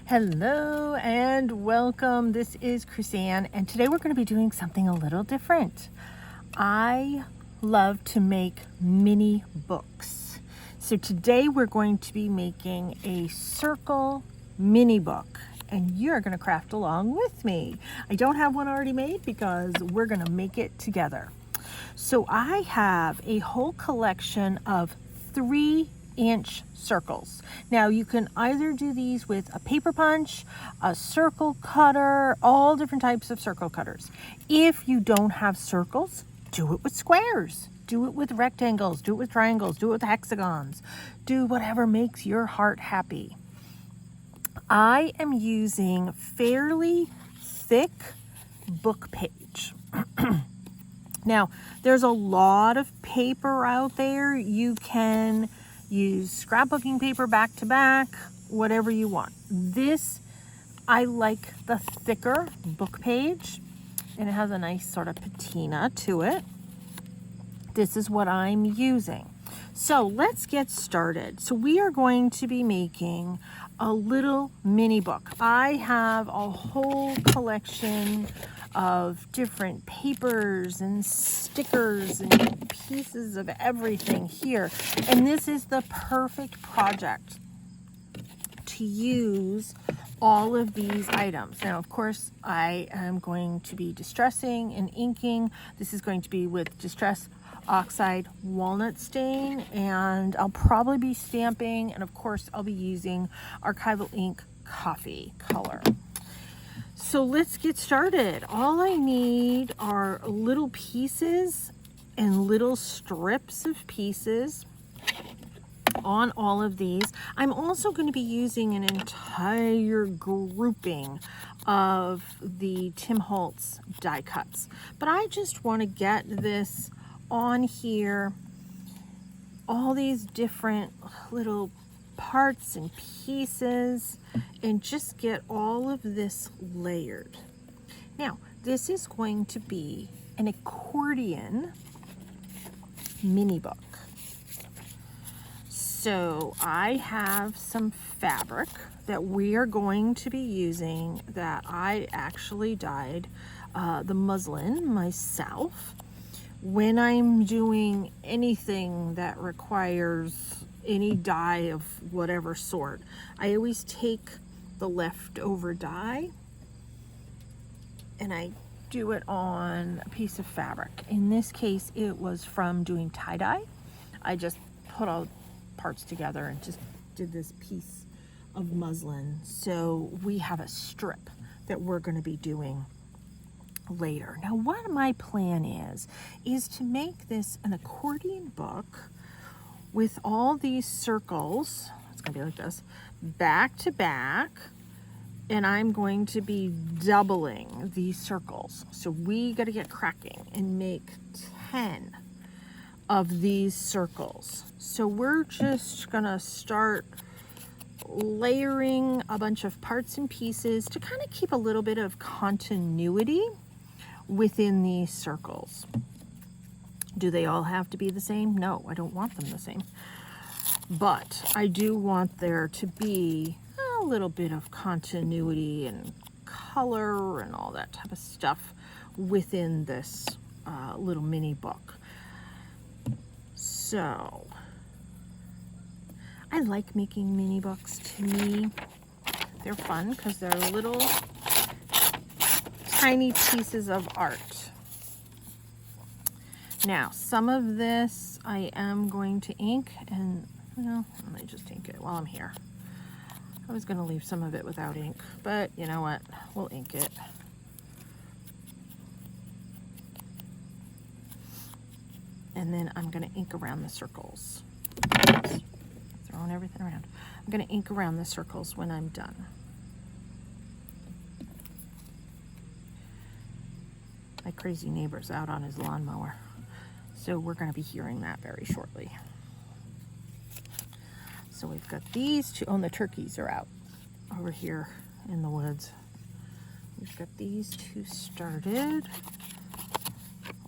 Hello and welcome. This is Chrisanne, and today we're going to be doing something a little different. I love to make mini books. So today we're going to be making a circle mini book, and you're going to craft along with me. I don't have one already made because we're going to make it together. So I have a whole collection of 3-inch circles. Now you can either do these with a paper punch, a circle cutter, all different types of circle cutters. If you don't have circles, do it with squares, do it with rectangles, do it with triangles, do it with hexagons, do whatever makes your heart happy. I am using fairly thick book page. Now, there's a lot of paper out there. You can use scrapbooking paper back to back, whatever you want. This, I like the thicker book page, and it has a nice sort of patina to it. This is what I'm using. So let's get started. So we are going to be making a little mini book. I have a whole collection of different papers and stickers and pieces of everything here. And this is the perfect project to use all of these items. Now, of course, I am going to be distressing and inking. This is going to be with Distress Oxide Walnut Stain, and I'll probably be stamping, and of course I'll be using Archival Ink Coffee color. So let's get started. All I need are little pieces and little strips of pieces on all of these. I'm also going to be using an entire grouping of the Tim Holtz die cuts, but I just want to get this on here, all these different little parts and pieces, and just get all of this layered. Now, this is going to be an accordion mini book. So I have some fabric that we are going to be using that I actually dyed the muslin myself. When I'm doing anything that requires any dye of whatever sort, I always take the leftover dye and I do it on a piece of fabric. In this case, it was from doing tie-dye. I just put all parts together and just did this piece of muslin. So we have a strip that we're going to be doing later. Now, what my plan is to make this an accordion book with all these circles. It's gonna be like this, back to back, and I'm going to be doubling these circles. So we got to get cracking and make 10 of these circles. So we're just gonna start layering a bunch of parts and pieces to kind of keep a little bit of continuity within these circles. Do they all have to be the same? No, I don't want them the same. But I do want there to be a little bit of continuity and color and all that type of stuff within this little mini book. So I like making mini books. To me, they're fun because they're little tiny pieces of art. Now, some of this I am going to ink, and well, let me just ink it while I'm here. I was going to leave some of it without ink, but you know what? We'll ink it. And then I'm going to ink around the circles. Oops, throwing everything around. I'm going to ink around the circles when I'm done. My crazy neighbor's out on his lawnmower, so we're going to be hearing that very shortly. So we've got these two. Oh, and the turkeys are out over here in the woods. We've got these two started.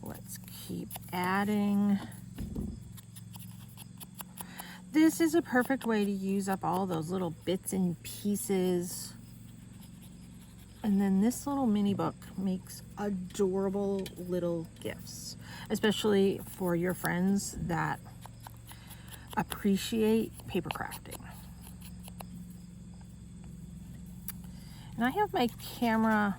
Let's keep adding. This is a perfect way to use up all those little bits and pieces And then this little mini book makes adorable little gifts, especially for your friends that appreciate paper crafting. And I have my camera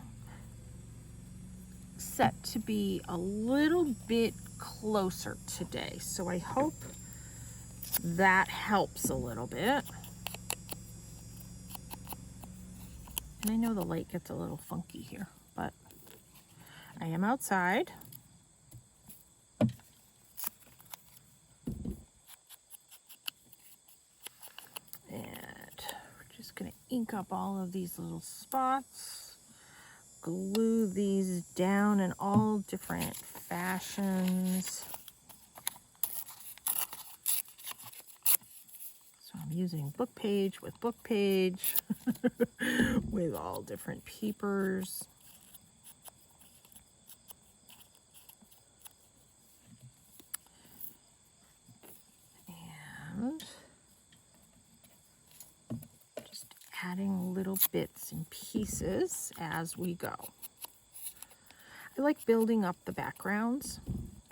set to be a little bit closer today, so I hope that helps a little bit. And I know the light gets a little funky here, but I am outside. And we're just gonna ink up all of these little spots, glue these down in all different fashions. So I'm using book page with book page with all different papers. And just adding little bits and pieces as we go. I like building up the backgrounds.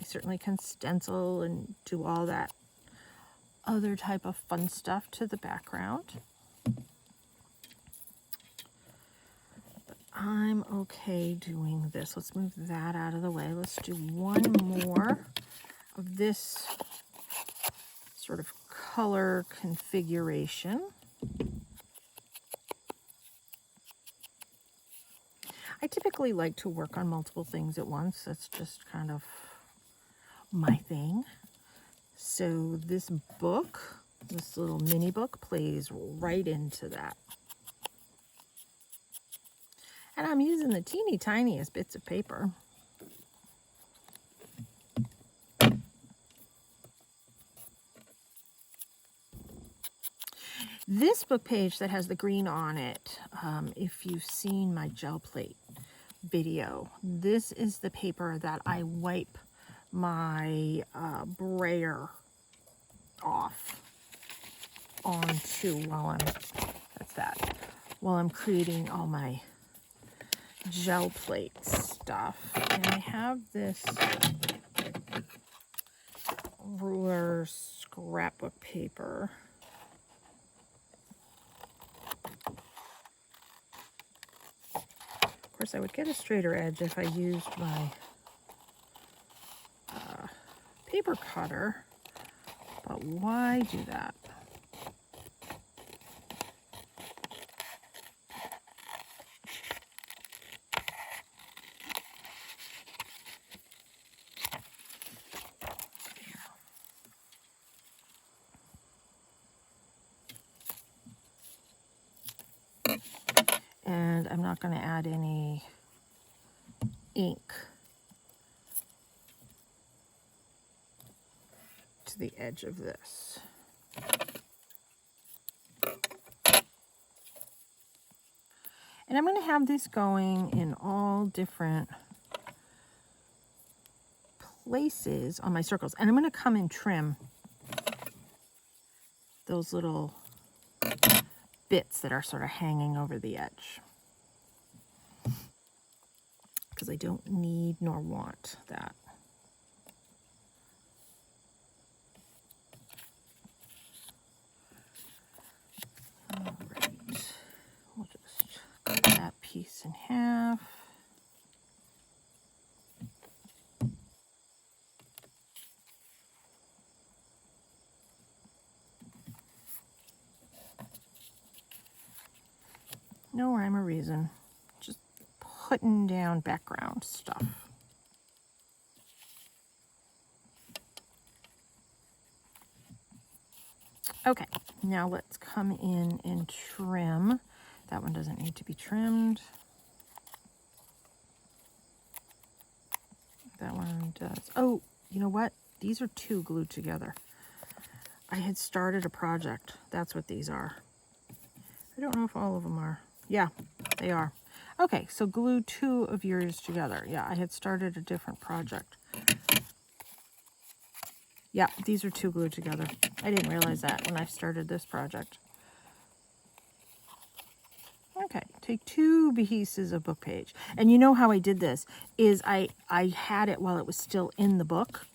I certainly can stencil and do all that other type of fun stuff to the background. But I'm okay doing this. Let's move that out of the way. Let's do one more of this sort of color configuration. I typically like to work on multiple things at once. That's just kind of my thing. So this book, this little mini book, plays right into that. And I'm using the teeny tiniest bits of paper. This book page that has the green on it, if you've seen my gel plate video, this is the paper that I wipe my brayer off onto while I'm creating all my gel plate stuff. And I have this ruler scrapbook paper. Of course, I would get a straighter edge if I used my paper cutter, but why do that? And I'm not going to add any ink to the edge of this. And I'm going to have this going in all different places on my circles. And I'm going to come and trim those little bits that are sort of hanging over the edge, because I don't need nor want that. All right, we'll just cut that piece in half. No rhyme or reason, just putting down background stuff. Okay, now let's come in and trim. That one doesn't need to be trimmed. That one does. Oh, you know what? These are two glued together. I had started a project. That's what these are. I don't know if all of them are. Yeah, they are. Okay, so glue two of yours together. Yeah, I had started a different project. Yeah, these are two glued together. I didn't realize that when I started this project. Okay, Take 2 pieces of book page. And you know how I did this is I had it while it was still in the book,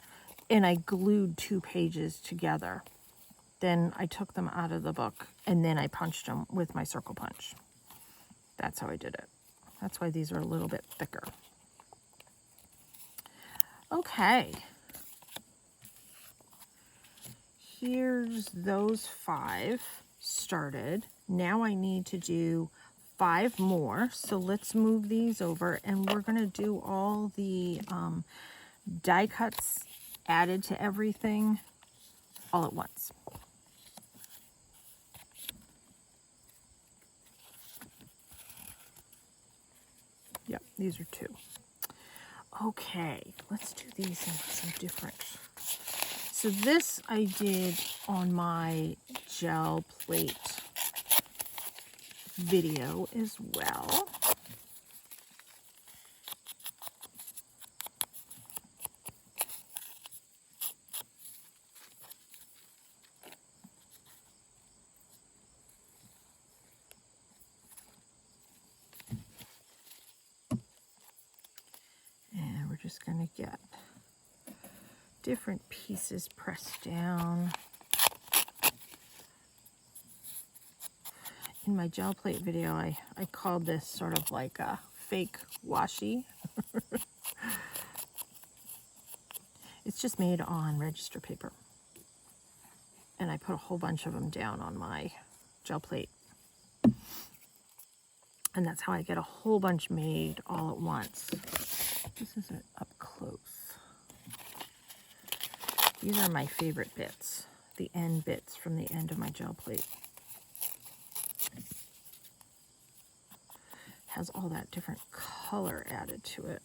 and I glued 2 pages together. Then I took them out of the book, and then I punched them with my circle punch. That's how I did it. That's why these are a little bit thicker. Okay. Here's those 5 started. Now I need to do 5 more. So let's move these over, and we're going to do all the die cuts added to everything all at once. Yep, these are 2. Okay, let's do these in some different. So this I did on my gel plate video as well. And we're just going to get different pieces pressed down. In my gel plate video, I called this sort of like a fake washi. It's just made on register paper. And I put a whole bunch of them down on my gel plate. And that's how I get a whole bunch made all at once. This is it up close. These are my favorite bits, the end bits from the end of my gel plate. Has all that different color added to it.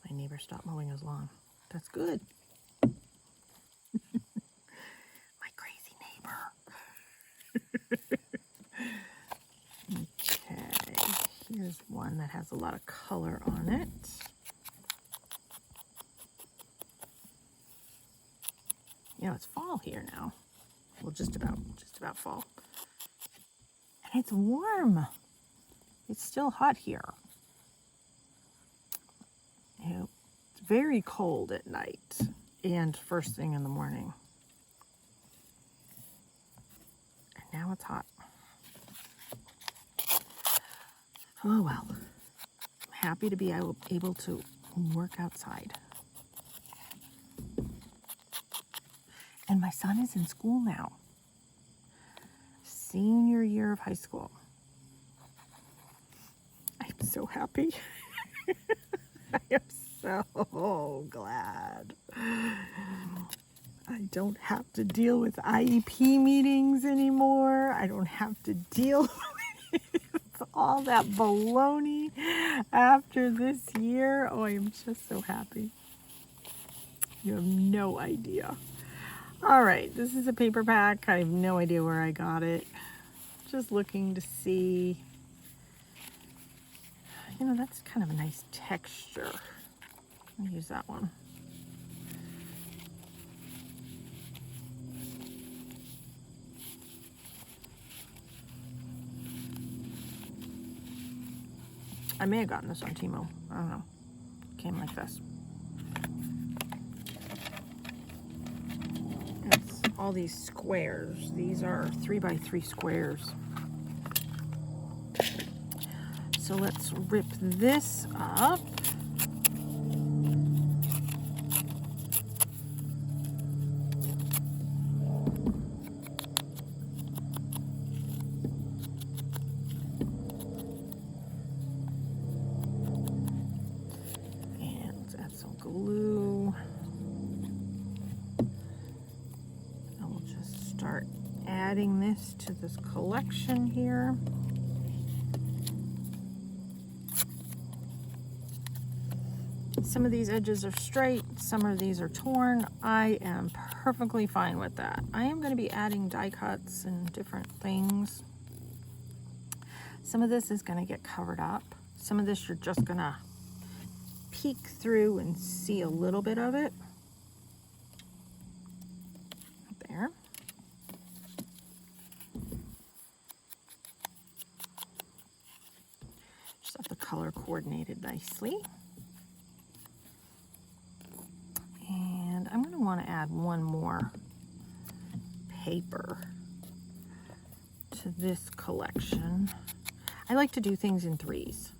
My neighbor stopped mowing his lawn. That's good. My crazy neighbor. Okay, here's one that has a lot of color on it. You know, it's fall here now. Well, just about fall. And it's warm. It's still hot here. You know, it's very cold at night and first thing in the morning. And now it's hot. Oh well. I'm happy to be able to work outside. And my son is in school now. Senior year of high school. I'm so happy. I am so glad. I don't have to deal with IEP meetings anymore. I don't have to deal with all that baloney after this year. Oh, I am just so happy. You have no idea. All right, this is a paper pack. I have no idea where I got it. Just looking to see. You know, that's kind of a nice texture. I'll use that one. I may have gotten this on Timo. I don't know. Came like this. It's all these squares. These are 3x3 squares. So let's rip this up. And add some glue. And we'll just start adding this to this collection here. Some of these edges are straight, some of these are torn. I am perfectly fine with that. I am going to be adding die cuts and different things. Some of this is going to get covered up. Some of this you're just going to peek through and see a little bit of it. There. Just have the color coordinated nicely. And I'm going to want to add one more paper to this collection. I like to do things in threes.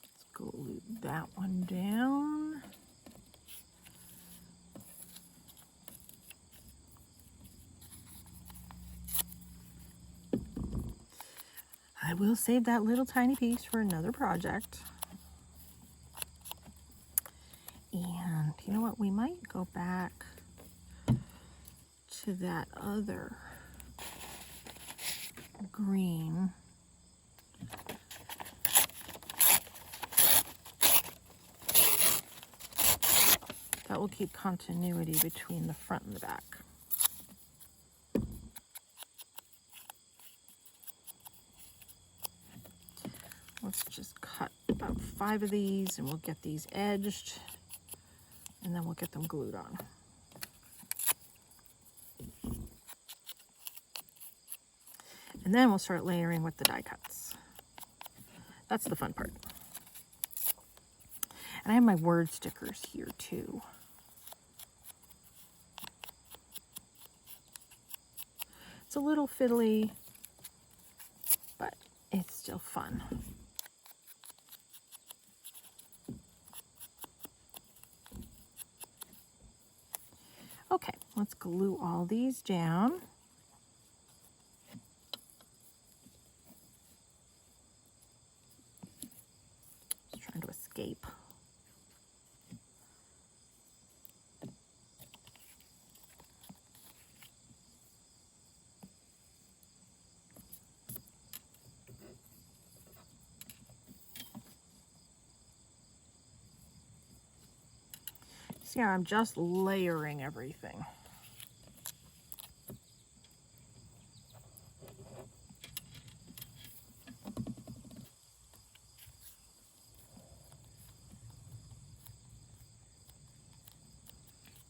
Let's glue that one down. I will save that little tiny piece for another project. And you know what? We might go back to that other green. That will keep continuity between the front and the back. Let's just cut about 5 of these and we'll get these edged and then we'll get them glued on. And then we'll start layering with the die cuts. That's the fun part. And I have my word stickers here too. It's a little fiddly, but it's still fun. Okay, let's glue all these down. Just trying to escape. See how I'm just layering everything.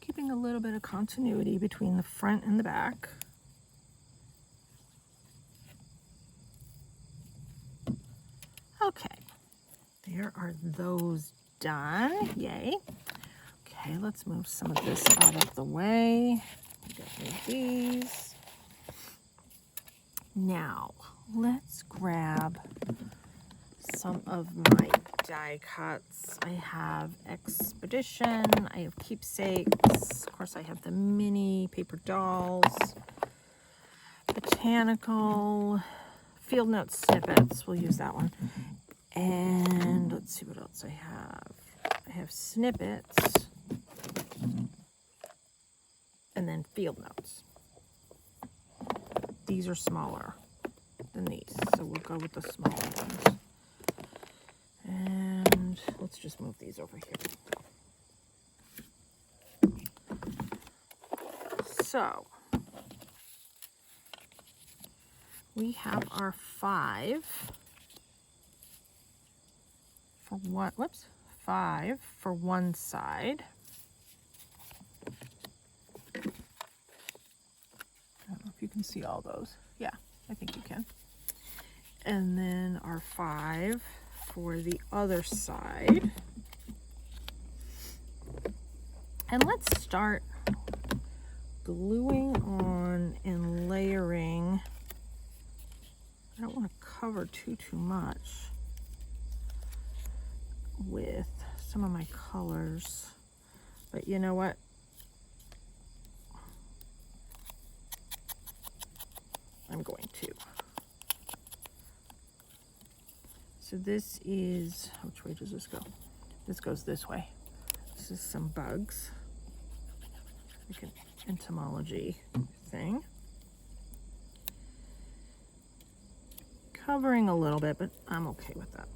Keeping a little bit of continuity between the front and the back. Okay, there are those done. Yay. Okay, let's move some of this out of the way. Get rid of these. Now, let's grab some of my die cuts. I have Expedition, I have Keepsakes, of course I have the mini paper dolls, Botanical, Field Note Snippets, we'll use that one. And let's see what else I have. I have Snippets. And then Field Notes. These are smaller than these, so we'll go with the smaller ones. And let's just move these over here. So, we have our 5 for one, 5 for one side. I don't know if you can see all those. Yeah, I think you can. And then our 5 for the other side. And let's start gluing on and layering. I don't want to cover too much with some of my colors, but you know what? I'm going to. So this is, which way does this go? This goes this way. This is some bugs, like an entomology thing. Covering a little bit, but I'm okay with that.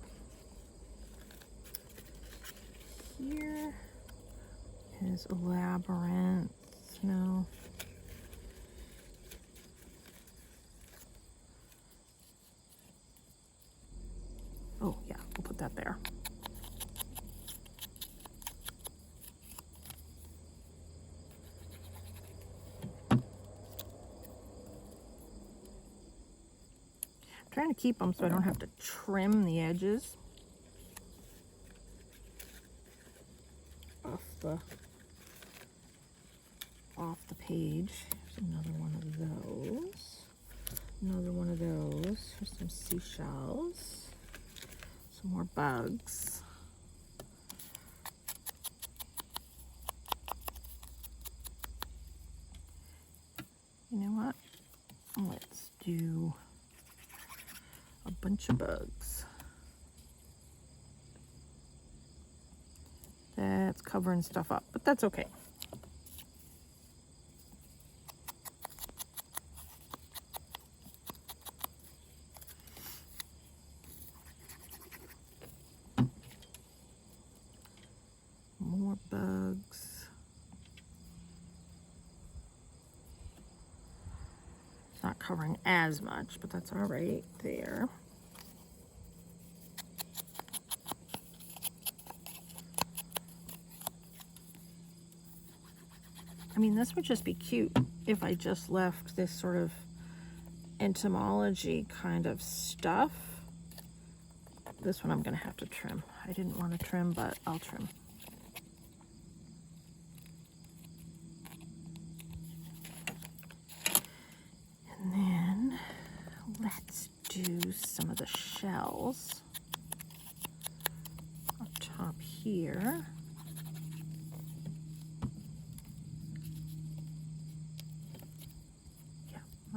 Here, his labyrinth, you know. Oh yeah, we'll put that there. I'm trying to keep them so I don't have to trim the edges off the page. Here's another one of those. Another one of those. Here's some seashells. Some more bugs. You know what? Let's do a bunch of bugs. That's covering stuff up, but that's okay. More bugs. It's not covering as much, but that's all right there. I mean, this would just be cute if I just left this sort of entomology kind of stuff. This one I'm gonna have to trim. I didn't want to trim, but I'll trim. And then let's do some of the shells up top here.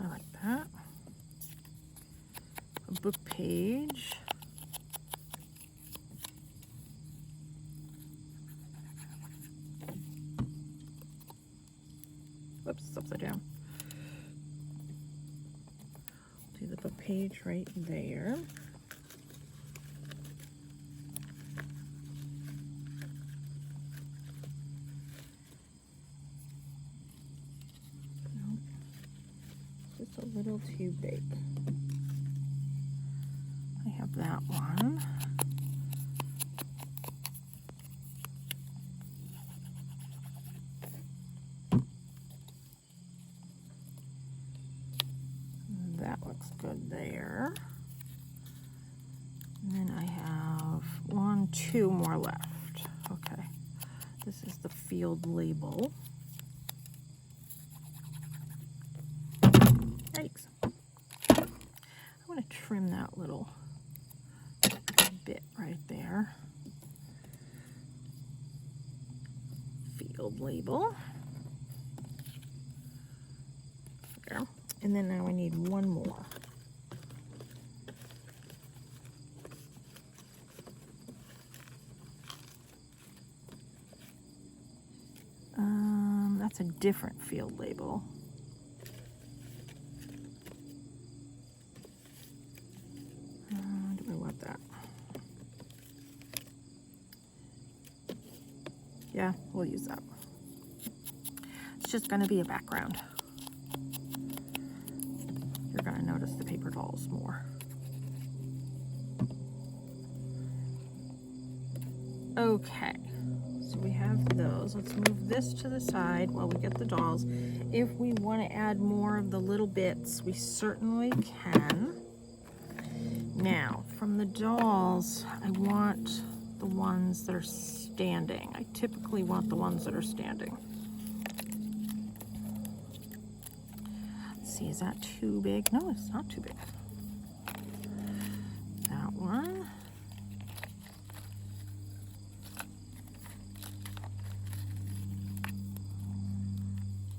I like that. A book page. Whoops, it's upside down. Do the book page right there. Just a little too big. I have that one. That looks good there. And then I have two more left. Okay. This is the field label. Yikes. I want to trim that little bit right there. Field label. There. And then now I need one more. That's a different field label. Do I want that? Yeah, we'll use that. It's just going to be a background. You're going to notice the paper dolls more. Okay, so we have those. Let's move this to the side while we get the dolls. If we want to add more of the little bits, we certainly can. Now, from the dolls, I want the ones that are standing. I typically want the ones that are standing. Let's see, is that too big? No, it's not too big. That one.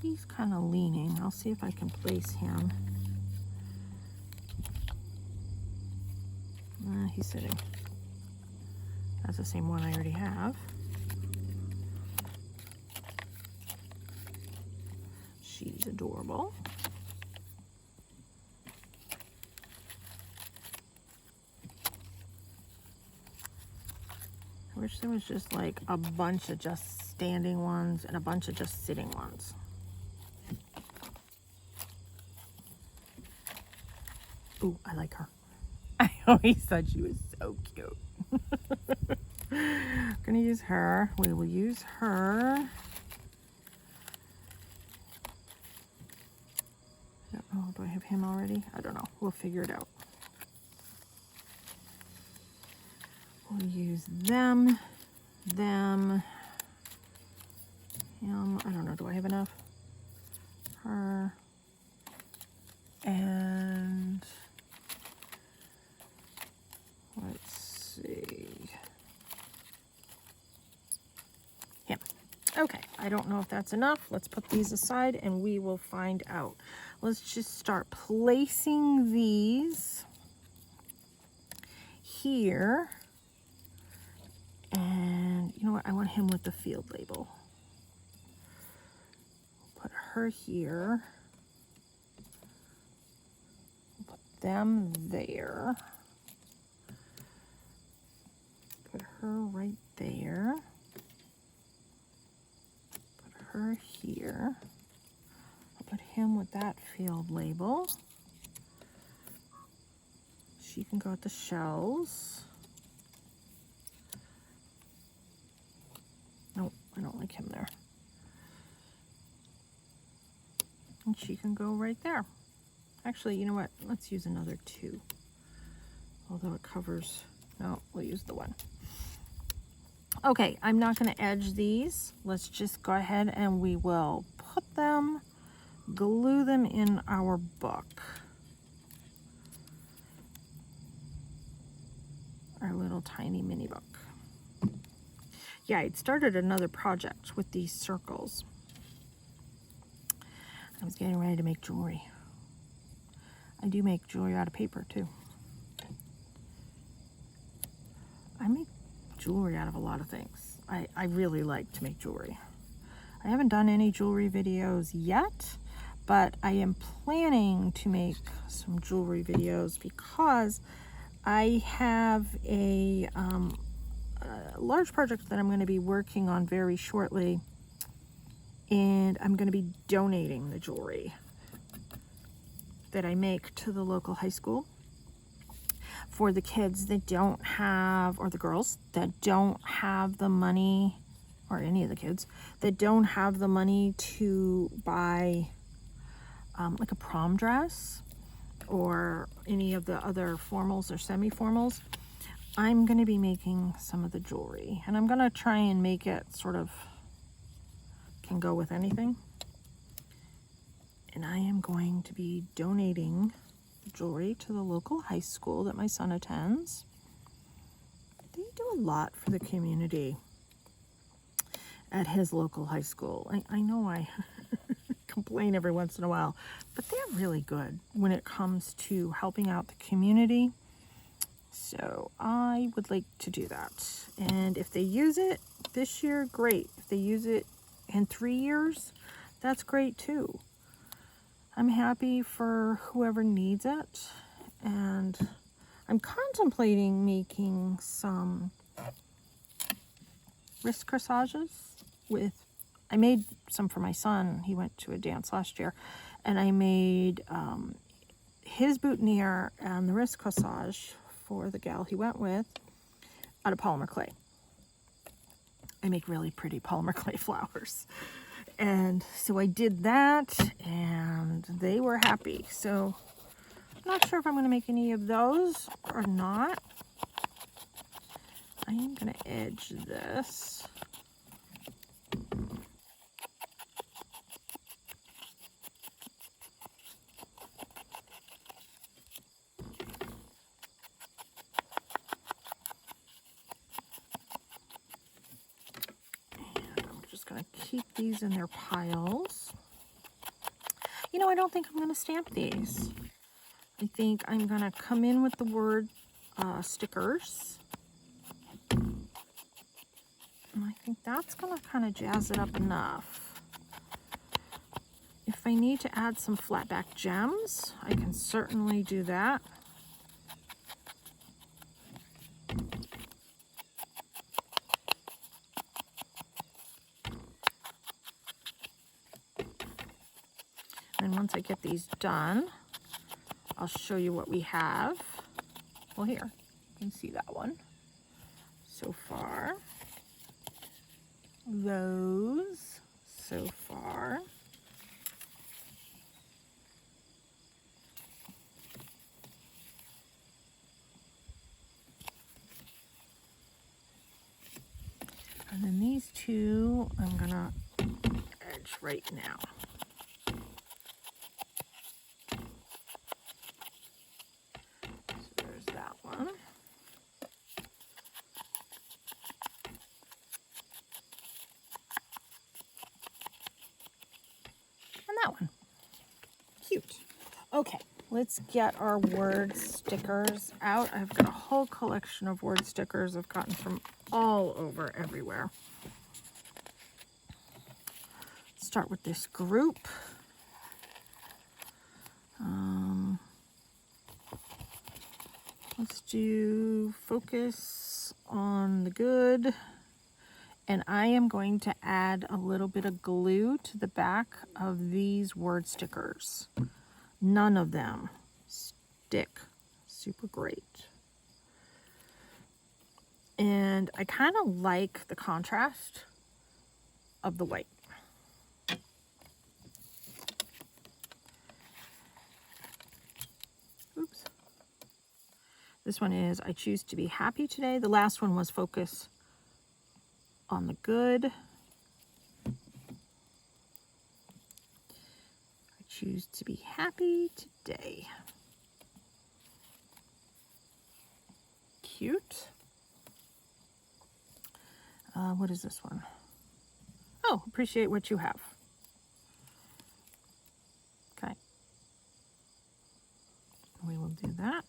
He's kind of leaning. I'll see if I can place him. He's sitting. That's the same one I already have. She's adorable. I wish there was just like a bunch of just standing ones and a bunch of just sitting ones. Ooh, I like her. I always thought she was so cute. Gonna use her. We will use her. Oh, do I have him already? I don't know. We'll figure it out. We'll use them, him. I don't know. Do I have enough? Her. And let's see. Him. Okay. I don't know if that's enough. Let's put these aside and we will find out. Let's just start placing these here. And you know what? I want him with the field label. Put her here. Put them there. Put her right there. Put her here. I'll put him with that field label. She can go with the shells. Nope, I don't like him there. And she can go right there. Actually, you know what? Let's use another 2. Although it covers, no, we'll use the 1. Okay, I'm not going to edge these. Let's just go ahead and we will put them, glue them in our book. Our little tiny mini book. Yeah, I'd started another project with these circles. I was getting ready to make jewelry. I do make jewelry out of paper too. I make jewelry out of a lot of things. I really like to make jewelry. I haven't done any jewelry videos yet, but I am planning to make some jewelry videos because I have a large project that I'm going to be working on very shortly, and I'm going to be donating the jewelry that I make to the local high school for the kids that don't have, or the girls that don't have the money, or any of the kids that don't have the money to buy like a prom dress or any of the other formals or semi-formals. I'm going to be making some of the jewelry, and I'm going to try and make it sort of can go with anything. And I am going to be donating the jewelry to the local high school that my son attends. They do a lot for the community at his local high school. I know I complain every once in a while, but they're really good when it comes to helping out the community. So I would like to do that. And if they use it this year, great. If they use it in 3 years, that's great too. I'm happy for whoever needs it. And I'm contemplating making some wrist corsages with, I made some for my son. He went to a dance last year, and I made his boutonniere and the wrist corsage for the gal he went with out of polymer clay. I make really pretty polymer clay flowers. And so I did that, and they were happy. So I'm not sure if I'm going to make any of those or not. I am going to edge this. Keep these in their piles. You know, I don't think I'm going to stamp these. I think I'm going to come in with the word stickers. And I think that's going to kind of jazz it up enough. If I need to add some flat back gems, I can certainly do that. And once I get these done, I'll show you what we have. Well, here, you can see that one. So far, those so far. And then these two, I'm gonna edge right now. So there's that one. And that one. Cute. Okay, let's get our word stickers out. I've got a whole collection of word stickers I've gotten from all over everywhere. Start with this group. Let's do focus on the good. And I am going to add a little bit of glue to the back of these word stickers. None of them stick super great. And I kind of like the contrast of the white. Oops. This one is I choose to be happy today. The last one was focus on the good. I choose to be happy today. Cute. What is this one? Oh, appreciate what you have. Okay. We will do that.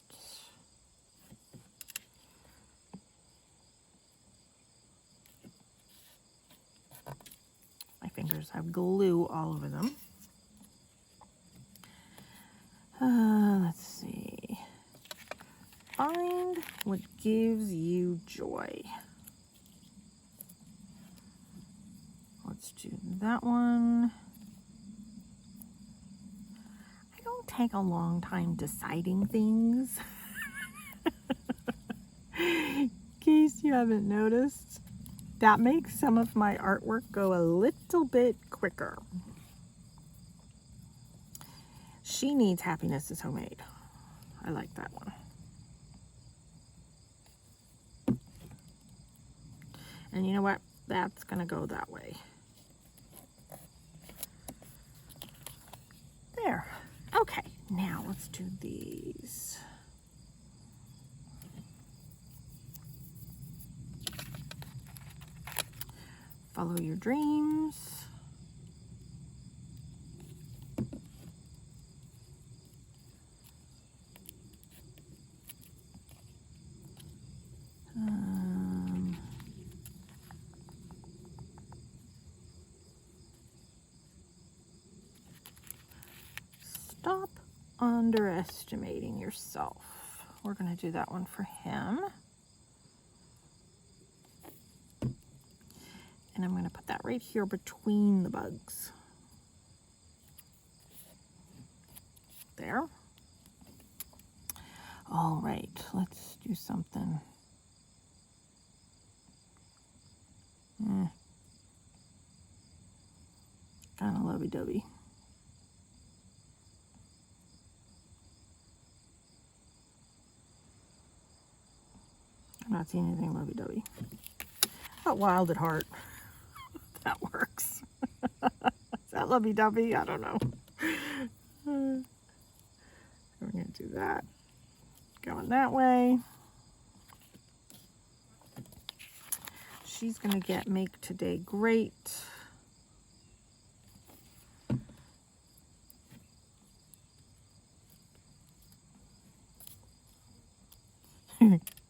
My fingers have glue all over them. Let's see. Find what gives you joy. Let's do that one. I don't take a long time deciding things. In case you haven't noticed, that makes some of my artwork go a little bit quicker. She Needs Happiness is homemade. I like that one. And you know what? That's gonna go that way. There. Okay, now let's do these. Follow your dreams. Stop underestimating yourself. We're going to do that one for him. And I'm going to put that right here between the bugs. There. All right, let's do something. Kind of lovey-dovey. I'm not seeing anything lovey-dovey. But wild at heart. That works. Is that lovey-dovey? I don't know. We're going to do that. Going that way. She's going to get Make Today Great.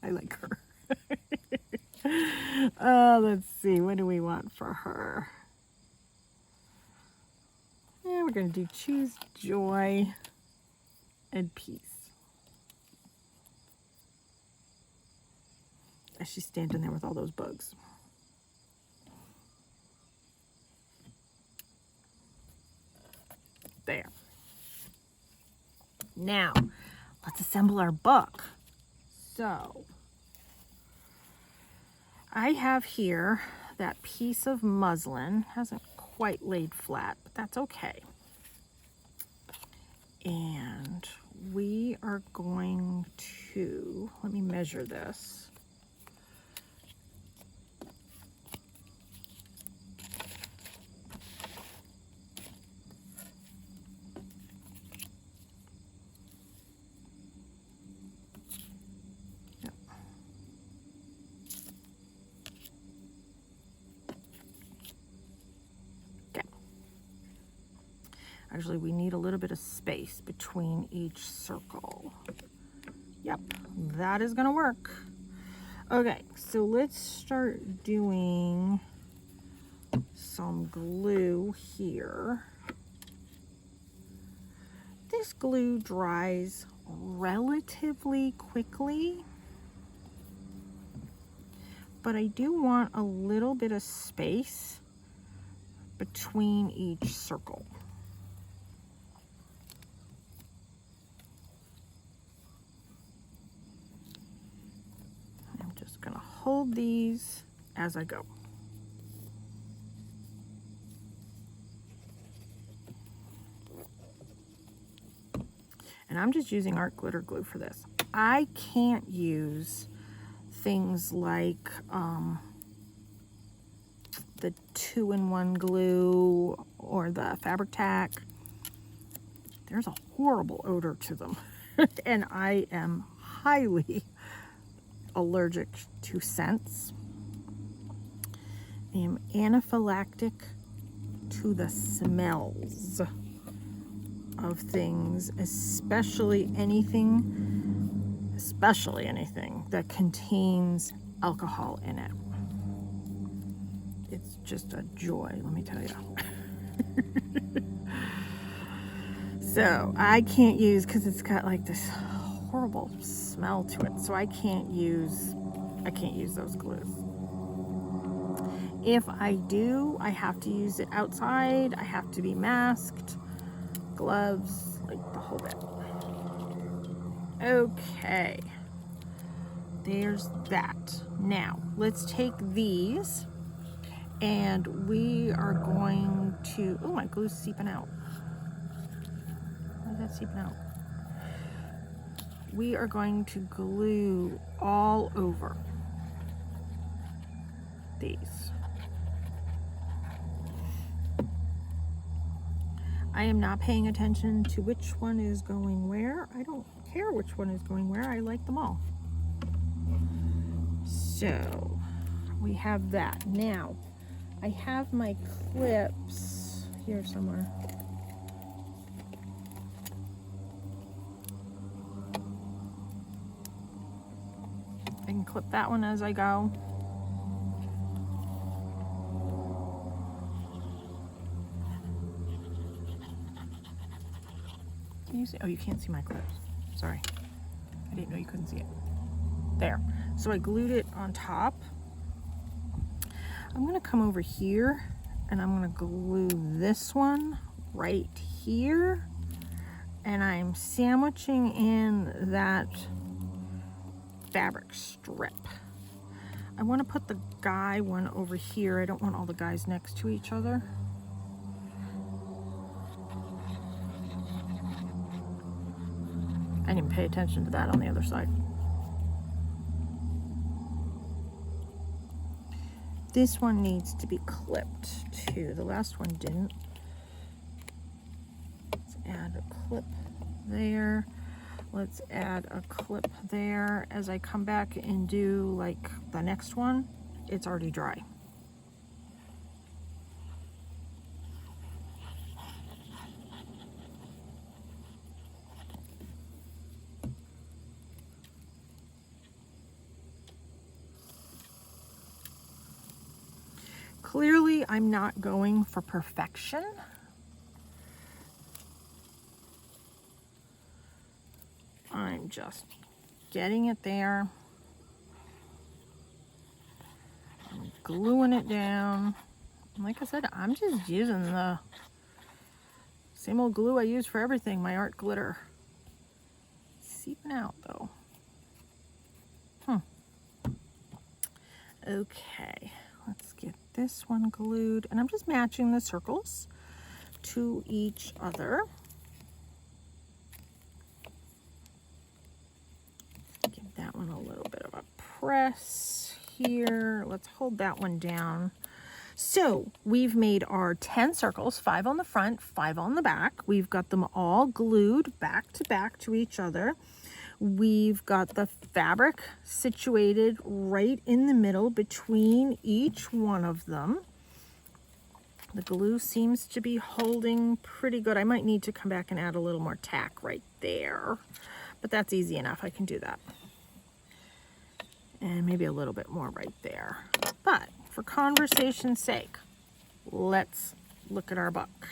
I like her. Let's see. What do we want for her? Yeah, we're going to do choose joy and peace. As she's standing there with all those bugs. There. Now, let's assemble our book. So, I have here that piece of muslin. Hasn't quite laid flat, but that's okay. And we are going to, let me measure this. Actually, we need a little bit of space between each circle. Yep, that is gonna work. Okay, so let's start doing some glue here. This glue dries relatively quickly, but I do want a little bit of space between each circle. Gonna hold these as I go. And I'm just using art glitter glue for this. I can't use things like the 2-in-1 glue or the fabric tack. There's a horrible odor to them. And I am highly allergic to scents. I am anaphylactic to the smells of things, especially anything that contains alcohol in it. It's just a joy, let me tell you. So I can't use, because it's got like this horrible smell to it, so I can't use those glues. If I do, I have to use it outside. I have to be masked, gloves, like the whole bit. Okay, there's that. Now let's take these and we are going to, oh, my glue's seeping out. Why is that seeping out? We are going to glue all over these. I am not paying attention to which one is going where. I don't care which one is going where. I like them all. So we have that. Now I have my clips here somewhere. I can clip that one as I go. Can you see? Oh, you can't see my clips. Sorry. I didn't know you couldn't see it. There. So I glued it on top. I'm going to come over here and I'm going to glue this one right here. And I'm sandwiching in that fabric strip. I want to put the guy one over here. I don't want all the guys next to each other. I didn't pay attention to that on the other side. This one needs to be clipped too. The last one didn't. Let's add a clip there. Let's add a clip there. As I come back and do like the next one, it's already dry. Clearly, I'm not going for perfection. I'm just getting it there. I'm gluing it down. And like I said, I'm just using the same old glue I use for everything, my art glitter. seeping out though. Okay, let's get this one glued, and I'm just matching the circles to each other. Give that one a little bit of a press here. Let's hold that one down. So we've made our 10 circles, 5 on the front, 5 on the back. We've got them all glued back to each other. We've got the fabric situated right in the middle between each one of them. The glue seems to be holding pretty good. I might need to come back and add a little more tack right there, but that's easy enough. I can do that. And maybe a little bit more right there. But for conversation's sake, let's look at our book.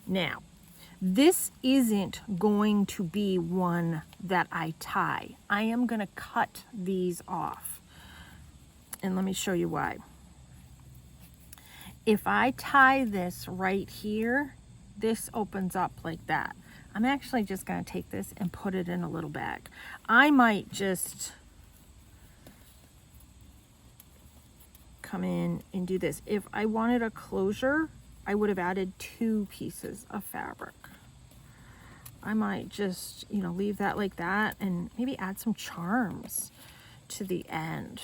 Now, this isn't going to be one that I tie. I am going to cut these off. And let me show you why. If I tie this right here, this opens up like that. I'm actually just going to take this and put it in a little bag. I might just come in and do this. If I wanted a closure, I would have added 2 pieces of fabric. I might just, you know, leave that like that and maybe add some charms to the end.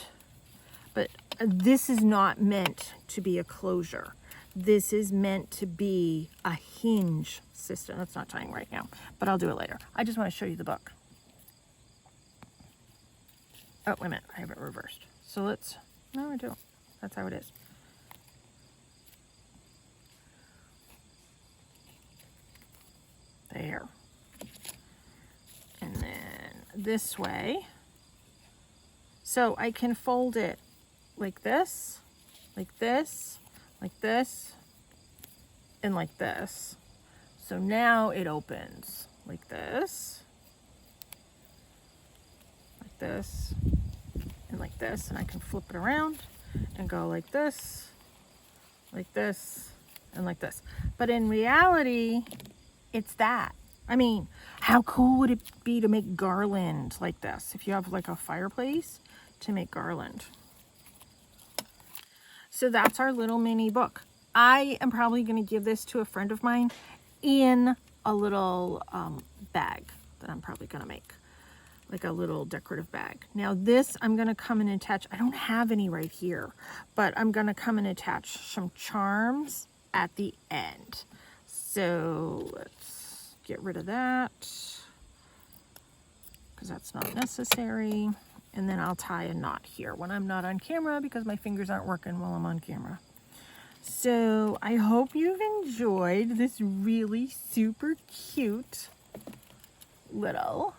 But this is not meant to be a closure. This is meant to be a hinge system. That's not tying right now, but I'll do it later. I just want to show you the book. Oh, wait a minute. I have it reversed. So let's, no, I don't. That's how it is. There. And then this way. So I can fold it like this, like this, like this, and like this. So now it opens like this, and like this, and I can flip it around and go like this, and like this. But in reality, it's that. I mean, how cool would it be to make garland like this? If you have like a fireplace, to make garland. So that's our little mini book. I am probably going to give this to a friend of mine in a little bag that I'm probably going to make, like a little decorative bag. Now this I'm going to come and attach. I don't have any right here, but I'm going to come and attach some charms at the end. So let's get rid of that because that's not necessary. And then I'll tie a knot here when I'm not on camera because my fingers aren't working while I'm on camera. So I hope you've enjoyed this really super cute little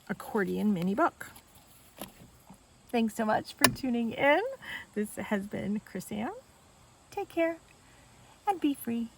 accordion mini book. Thanks so much for tuning in. This has been Chris Ann. Take care and be free.